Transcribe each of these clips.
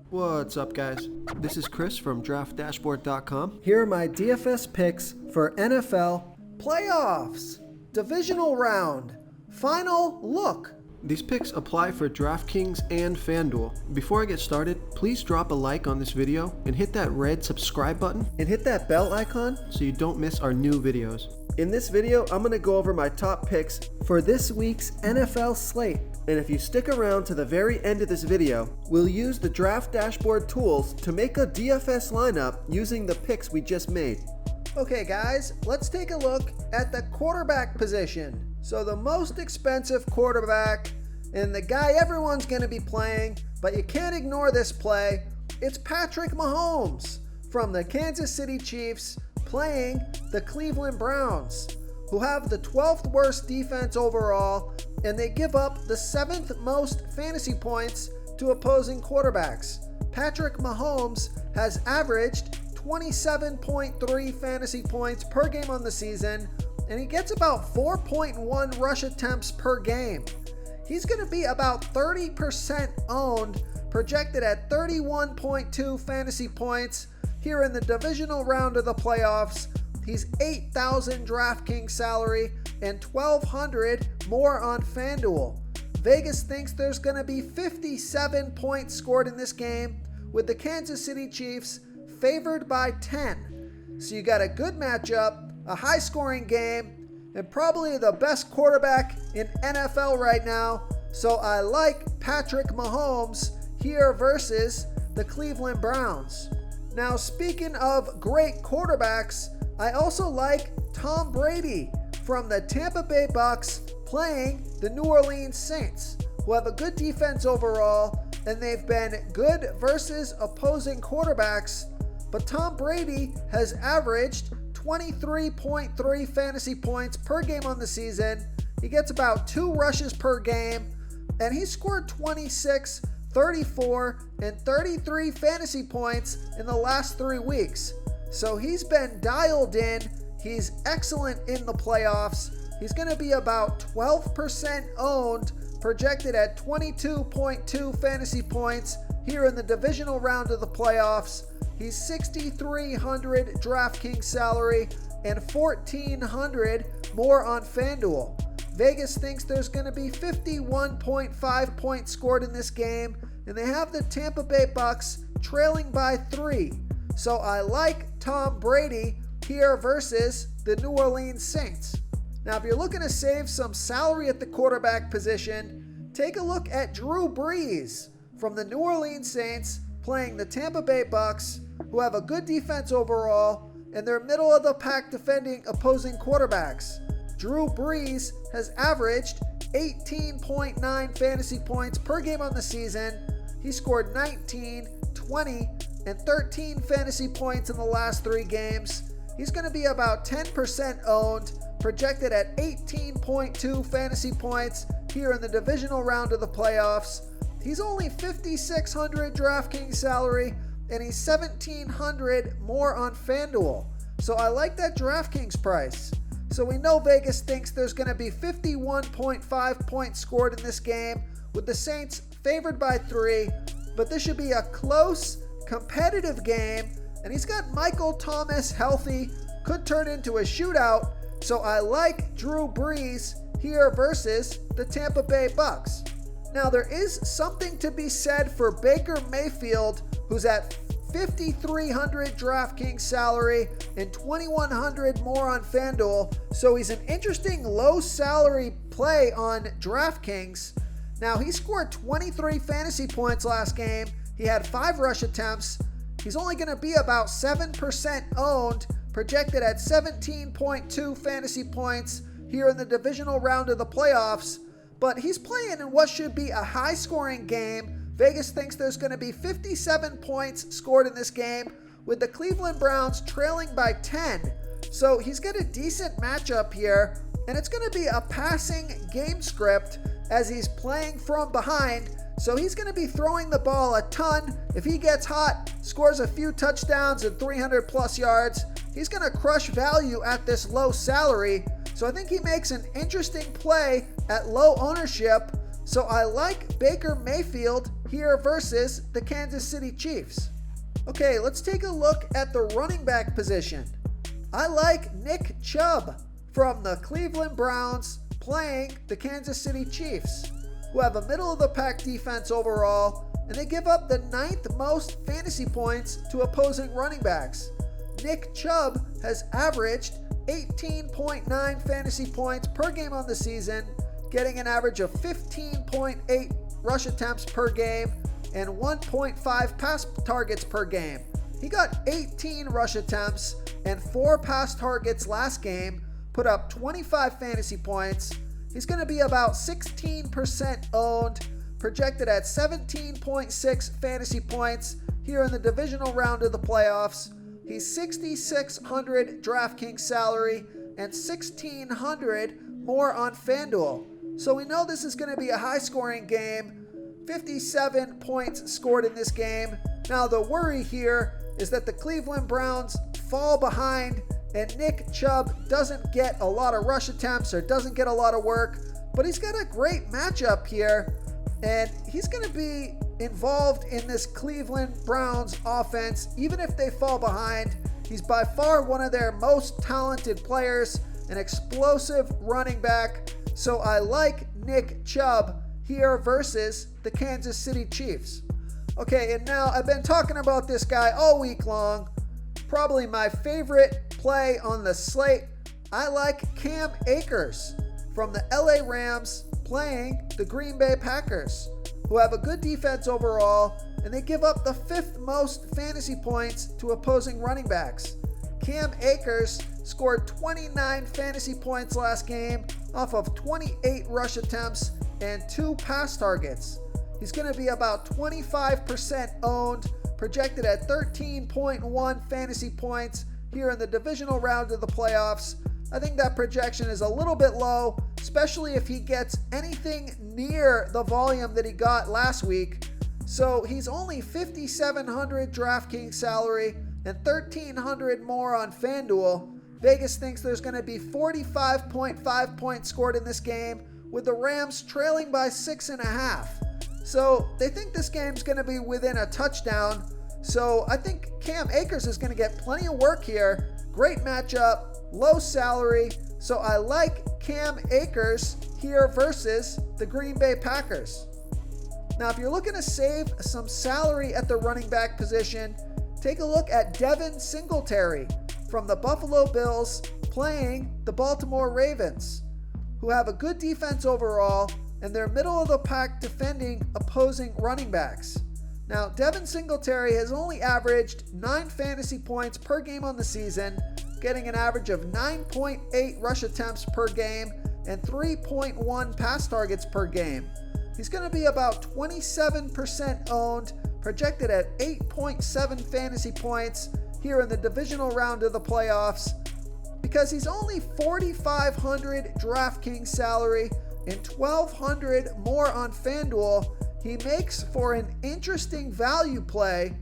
What's up, guys? This is Chris from DraftDashboard.com. Here are my DFS picks for NFL playoffs, divisional round, final look. These picks apply for DraftKings and FanDuel. Before I get started, please drop a like on this video and hit that red subscribe button And hit that bell icon. so you don't miss our new videos. In this video, I'm going to go over my top picks for this week's NFL slate. And if you stick around to the very end of this video, we'll use the Draft Dashboard tools to make a DFS lineup using the picks we just made. Okay guys, let's take a look at the quarterback position. So the most expensive quarterback and the guy everyone's going to be playing, but you can't ignore this play, it's Patrick Mahomes from the Kansas City Chiefs playing the Cleveland Browns, who have the 12th worst defense overall, and they give up the 7th most fantasy points to opposing quarterbacks. Patrick Mahomes has averaged 27.3 fantasy points per game on the season, and he gets about 4.1 rush attempts per game. He's going to be about 30% owned, projected at 31.2 fantasy points here in the divisional round of the playoffs. He's $8,000 DraftKings salary and $1,200 more on FanDuel. Vegas thinks there's going to be 57 points scored in this game, with the Kansas City Chiefs favored by 10. So you got a good matchup, a high-scoring game, and probably the best quarterback in NFL right now. So I like Patrick Mahomes here versus the Cleveland Browns. Now, speaking of great quarterbacks, I also like Tom Brady from the Tampa Bay Bucks playing the New Orleans Saints, who have a good defense overall, and they've been good versus opposing quarterbacks. But Tom Brady has averaged 23.3 fantasy points per game on the season. He gets about 2 rushes per game, and he scored 26, 34, and 33 fantasy points in the last 3 weeks. So he's been dialed in. He's excellent in the playoffs. He's going to be about 12% owned, projected at 22.2 fantasy points here in the divisional round of the playoffs. He's $6,300 DraftKings salary and $1,400 more on FanDuel. Vegas thinks there's going to be 51.5 points scored in this game, and they have the Tampa Bay Bucks trailing by 3. So I like Tom Brady here versus the New Orleans Saints. Now, if you're looking to save some salary at the quarterback position, take a look at Drew Brees from the New Orleans Saints playing the Tampa Bay Bucks, who have a good defense overall, and they're middle of the pack defending opposing quarterbacks. Drew Brees has averaged 18.9 fantasy points per game on the season. He scored 19, 20, and 13 fantasy points in the last 3 games. He's going to be about 10% owned, projected at 18.2 fantasy points here in the divisional round of the playoffs. He's only $5,600 DraftKings salary, and he's $1,700 more on FanDuel. So I like that DraftKings price. So we know Vegas thinks there's going to be 51.5 points scored in this game, with the Saints favored by 3. But this should be a close, competitive game, and he's got Michael Thomas healthy, could turn into a shootout. So I like Drew Brees here versus the Tampa Bay Bucks. Now, there is something to be said for Baker Mayfield, who's at $5,300 DraftKings salary and $2,100 more on FanDuel. So he's an interesting low salary play on DraftKings. Now, he scored 23 fantasy points last game. He had 5 rush attempts. He's only going to be about 7% owned, projected at 17.2 fantasy points here in the divisional round of the playoffs. But he's playing in what should be a high-scoring game. Vegas thinks there's going to be 57 points scored in this game, with the Cleveland Browns trailing by 10. So he's got a decent matchup here, and it's going to be a passing game script as he's playing from behind. So he's going to be throwing the ball a ton. If he gets hot, scores a few touchdowns and 300 plus yards, he's going to crush value at this low salary. So I think he makes an interesting play at low ownership. So I like Baker Mayfield here versus the Kansas City Chiefs. Okay, let's take a look at the running back position. I like Nick Chubb from the Cleveland Browns playing the Kansas City Chiefs, who have a middle-of-the-pack defense overall, and they give up the 9th most fantasy points to opposing running backs. Nick Chubb has averaged 18.9 fantasy points per game on the season, getting an average of 15.8 rush attempts per game and 1.5 pass targets per game. He got 18 rush attempts and 4 pass targets last game, put up 25 fantasy points. He's going to be about 16% owned, projected at 17.6 fantasy points here in the divisional round of the playoffs. He's $6,600 DraftKings salary and $1,600 more on FanDuel. So we know this is going to be a high-scoring game. 57 points scored in this game. Now the worry here is that the Cleveland Browns fall behind and Nick Chubb doesn't get a lot of rush attempts or doesn't get a lot of work, but he's got a great matchup here, and he's going to be involved in this Cleveland Browns offense even if they fall behind. He's by far one of their most talented players, an explosive running back, so I like Nick Chubb here versus the Kansas City Chiefs. Okay, and now I've been talking about this guy all week long. Probably my favorite play on the slate. I like Cam Akers from the LA Rams playing the Green Bay Packers, who have a good defense overall, and they give up the 5th most fantasy points to opposing running backs. Cam Akers scored 29 fantasy points last game off of 28 rush attempts and 2 pass targets. He's going to be about 25% owned, projected at 13.1 fantasy points here in the divisional round of the playoffs. I think that projection is a little bit low, especially if he gets anything near the volume that he got last week. So he's only $5,700 DraftKings salary and $1,300 more on FanDuel. Vegas thinks there's going to be 45.5 points scored in this game, with the Rams trailing by 6.5. So they think this game's going to be within a touchdown. So I think Cam Akers is going to get plenty of work here. Great matchup, low salary. So I like Cam Akers here versus the Green Bay Packers. Now, if you're looking to save some salary at the running back position, take a look at Devin Singletary from the Buffalo Bills playing the Baltimore Ravens, who have a good defense overall, and they're middle of the pack defending opposing running backs. Now, Devin Singletary has only averaged 9 fantasy points per game on the season, getting an average of 9.8 rush attempts per game and 3.1 pass targets per game. He's going to be about 27% owned, projected at 8.7 fantasy points here in the divisional round of the playoffs. Because he's only $4,500 DraftKings salary and $1,200 more on FanDuel, he makes for an interesting value play.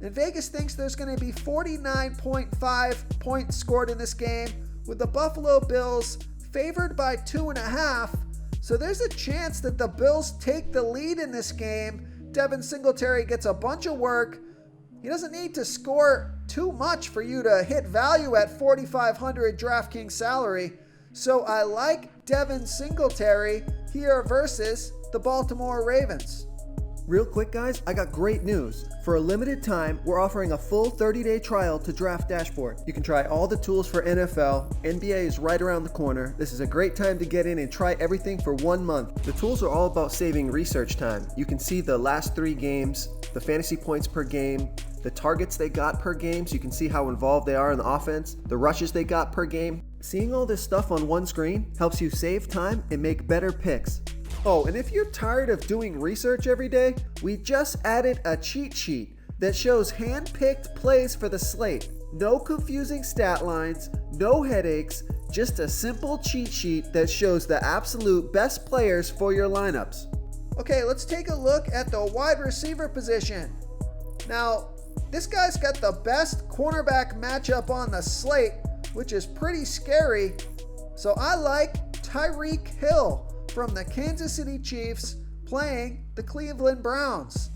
And Vegas thinks there's going to be 49.5 points scored in this game, with the Buffalo Bills favored by 2.5. So there's a chance that the Bills take the lead in this game. Devin Singletary gets a bunch of work. He doesn't need to score too much for you to hit value at $4,500 DraftKings salary. So I like Devin Singletary here versus the Baltimore Ravens. Real quick, guys, I got great news. For a limited time, we're offering a full 30-day trial to Draft Dashboard. You can try all the tools for NFL. NBA is right around the corner. This is a great time to get in and try everything for 1 month. The tools are all about saving research time. You can see the last 3 games, the fantasy points per game, the targets they got per game, so you can see how involved they are in the offense, the rushes they got per game. Seeing all this stuff on one screen helps you save time and make better picks. Oh, and if you're tired of doing research every day, we just added a cheat sheet that shows hand-picked plays for the slate. No confusing stat lines, no headaches, just a simple cheat sheet that shows the absolute best players for your lineups. Okay, let's take a look at the wide receiver position. Now, this guy's got the best cornerback matchup on the slate, which is pretty scary. So I like Tyreek Hill from the Kansas City Chiefs playing the Cleveland Browns.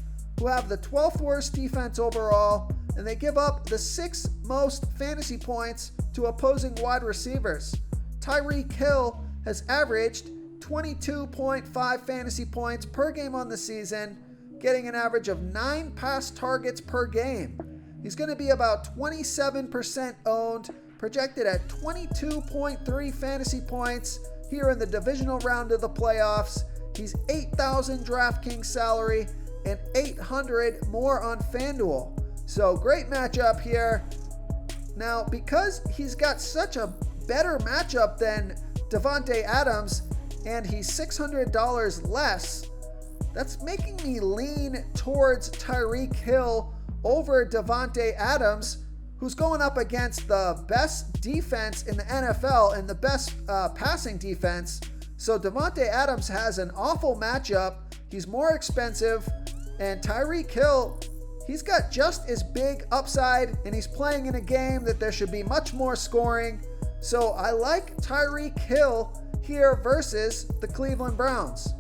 who have the 12th worst defense overall, and they give up the 6th most fantasy points to opposing wide receivers. Tyreek Hill has averaged 22.5 fantasy points per game on the season, getting an average of 9 pass targets per game. He's going to be about 27% owned, projected at 22.3 fantasy points here in the divisional round of the playoffs. He's $8,000 DraftKings salary and $800 more on FanDuel. So great matchup here. Now, because he's got such a better matchup than Davante Adams, and he's $600 less, that's making me lean towards Tyreek Hill over Davante Adams, who's going up against the best defense in the NFL and the best passing defense. So Davante Adams has an awful matchup. He's more expensive, and Tyreek Hill, he's got just as big upside, and he's playing in a game that there should be much more scoring. So I like Tyreek Hill here versus the Cleveland Browns.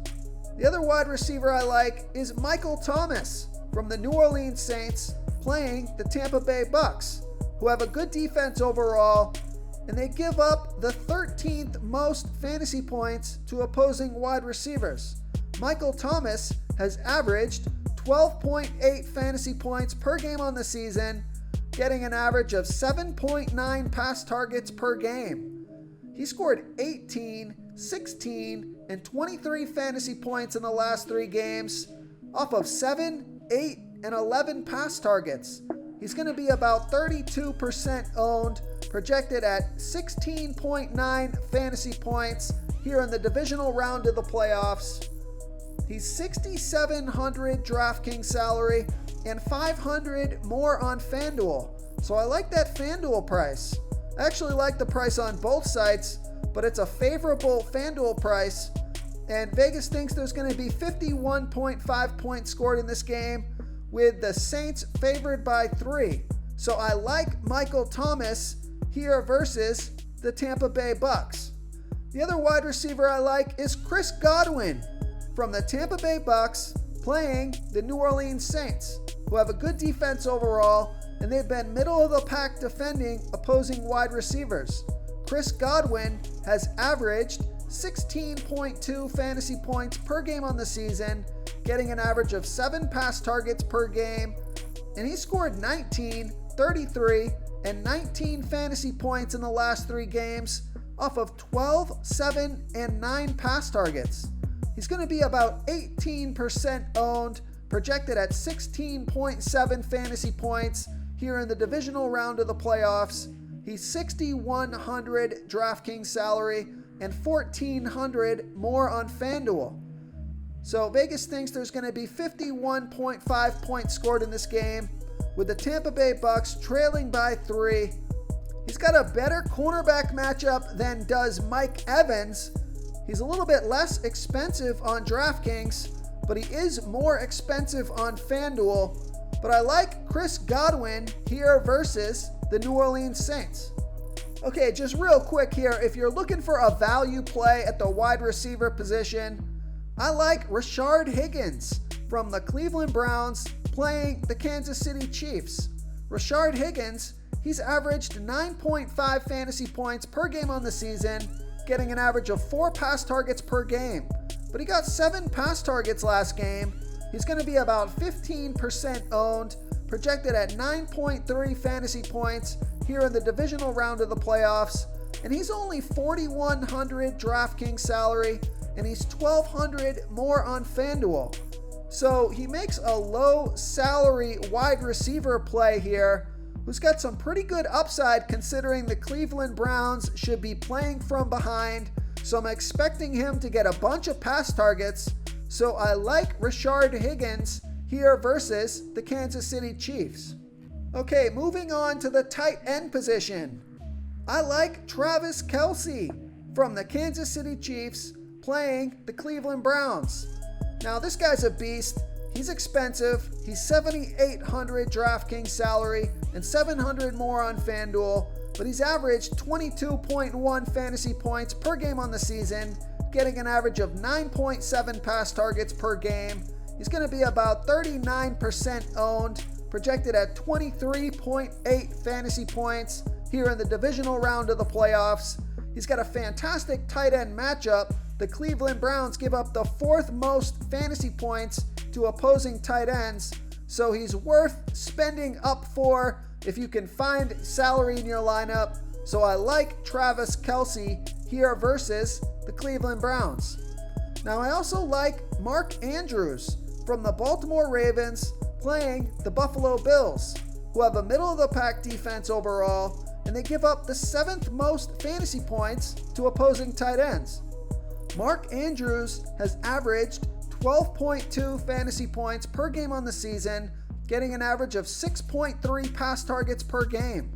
The other wide receiver I like is Michael Thomas from the New Orleans Saints, playing the Tampa Bay Bucks, who have a good defense overall, and they give up the 13th most fantasy points to opposing wide receivers. Michael Thomas has averaged 12.8 fantasy points per game on the season, getting an average of 7.9 pass targets per game. He scored 18, 16, and 23 fantasy points in the last 3 games off of 7, 8, and 11 pass targets. He's going to be about 32% owned, projected at 16.9 fantasy points here in the divisional round of the playoffs. He's $6,700 DraftKings salary and $500 more on FanDuel. So I like that FanDuel price. I actually like the price on both sites, but it's a favorable FanDuel price. And Vegas thinks there's going to be 51.5 points scored in this game, with the Saints favored by 3. So I like Michael Thomas here versus the Tampa Bay Bucks. The other wide receiver I like is Chris Godwin from the Tampa Bay Bucks, playing the New Orleans Saints, who have a good defense overall, and they've been middle of the pack defending opposing wide receivers. Chris Godwin has averaged 16.2 fantasy points per game on the season, getting an average of 7 pass targets per game, and he scored 19, 33, and 19 fantasy points in the last 3 games off of 12, 7, and 9 pass targets. He's going to be about 18% owned, projected at 16.7 fantasy points here in the divisional round of the playoffs. He's $6,100 DraftKings salary and $1,400 more on FanDuel. So Vegas thinks there's going to be 51.5 points scored in this game, with the Tampa Bay Bucks trailing by 3. He's got a better cornerback matchup than does Mike Evans. He's a little bit less expensive on DraftKings, but he is more expensive on FanDuel. But I like Chris Godwin here versus the New Orleans Saints. Okay, just real quick here, if you're looking for a value play at the wide receiver position, I like Rashard Higgins from the Cleveland Browns, playing the Kansas City Chiefs. Rashard Higgins, he's averaged 9.5 fantasy points per game on the season, getting an average of 4 pass targets per game. But he got 7 pass targets last game. He's going to be about 15% owned, projected at 9.3 fantasy points here in the divisional round of the playoffs. And he's only $4,100 DraftKings salary, and he's $1,200 more on FanDuel. So he makes a low salary wide receiver play here, who's got some pretty good upside considering the Cleveland Browns should be playing from behind. So I'm expecting him to get a bunch of pass targets. So I like Rashard Higgins here versus the Kansas City Chiefs. Okay, moving on to the tight end position. I like Travis Kelce from the Kansas City Chiefs, playing the Cleveland Browns. Now this guy's a beast. He's expensive. He's $7,800 DraftKings salary and $700 more on FanDuel, but he's averaged 22.1 fantasy points per game on the season, getting an average of 9.7 pass targets per game. He's going to be about 39% owned, projected at 23.8 fantasy points here in the divisional round of the playoffs. He's got a fantastic tight end matchup. The Cleveland Browns give up the 4th most fantasy points to opposing tight ends, so he's worth spending up for if you can find salary in your lineup. So I like Travis Kelce here versus the Cleveland Browns. Now I also like Mark Andrews from the Baltimore Ravens playing the Buffalo Bills, who have a middle-of-the-pack defense overall, and they give up the 7th most fantasy points to opposing tight ends. Mark Andrews has averaged 12.2 fantasy points per game on the season, getting an average of 6.3 pass targets per game.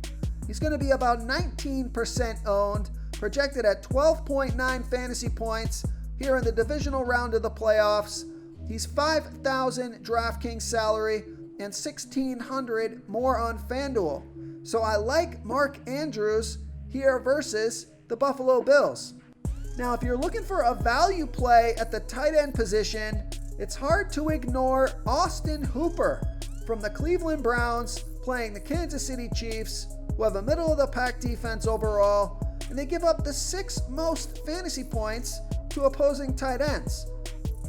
He's going to be about 19% owned, projected at 12.9 fantasy points here in the divisional round of the playoffs. He's $5,000 DraftKings salary and $1,600 more on FanDuel. So I like Mark Andrews here versus the Buffalo Bills. Now, if you're looking for a value play at the tight end position, it's hard to ignore Austin Hooper from the Cleveland Browns playing the Kansas City Chiefs, who have a middle-of-the-pack defense overall, and they give up the 6th most fantasy points to opposing tight ends.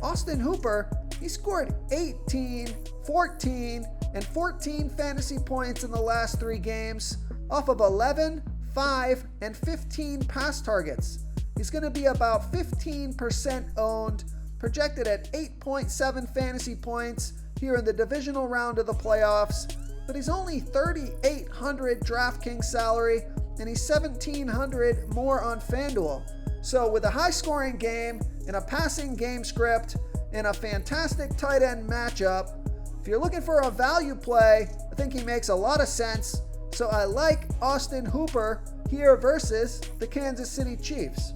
Austin Hooper, he scored 18, 14, and 14 fantasy points in the last 3 games off of 11, 5, and 15 pass targets. He's going to be about 15% owned, projected at 8.7 fantasy points here in the divisional round of the playoffs, but he's only $3,800 DraftKings salary, and he's $1,700 more on FanDuel. So with a high-scoring game and a passing game script and a fantastic tight end matchup, if you're looking for a value play, I think he makes a lot of sense. So I like Austin Hooper here versus the Kansas City Chiefs.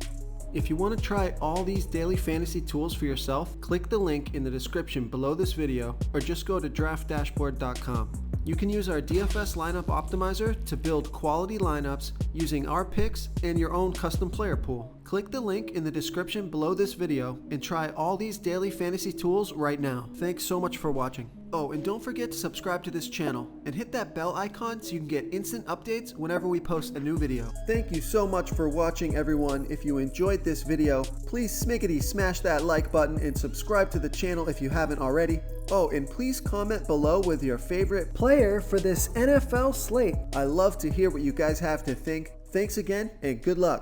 If you want to try all these daily fantasy tools for yourself, click the link in the description below this video or just go to draftdashboard.com. You can use our DFS lineup optimizer to build quality lineups using our picks and your own custom player pool. Click the link in the description below this video and try all these daily fantasy tools right now. Thanks so much for watching. Oh, and don't forget to subscribe to this channel and hit that bell icon so you can get instant updates whenever we post a new video. Thank you so much for watching, everyone. If you enjoyed this video, please smash that like button and subscribe to the channel if you haven't already. Oh, and please comment below with your favorite player for this NFL slate. I love to hear what you guys have to think. Thanks again, and good luck.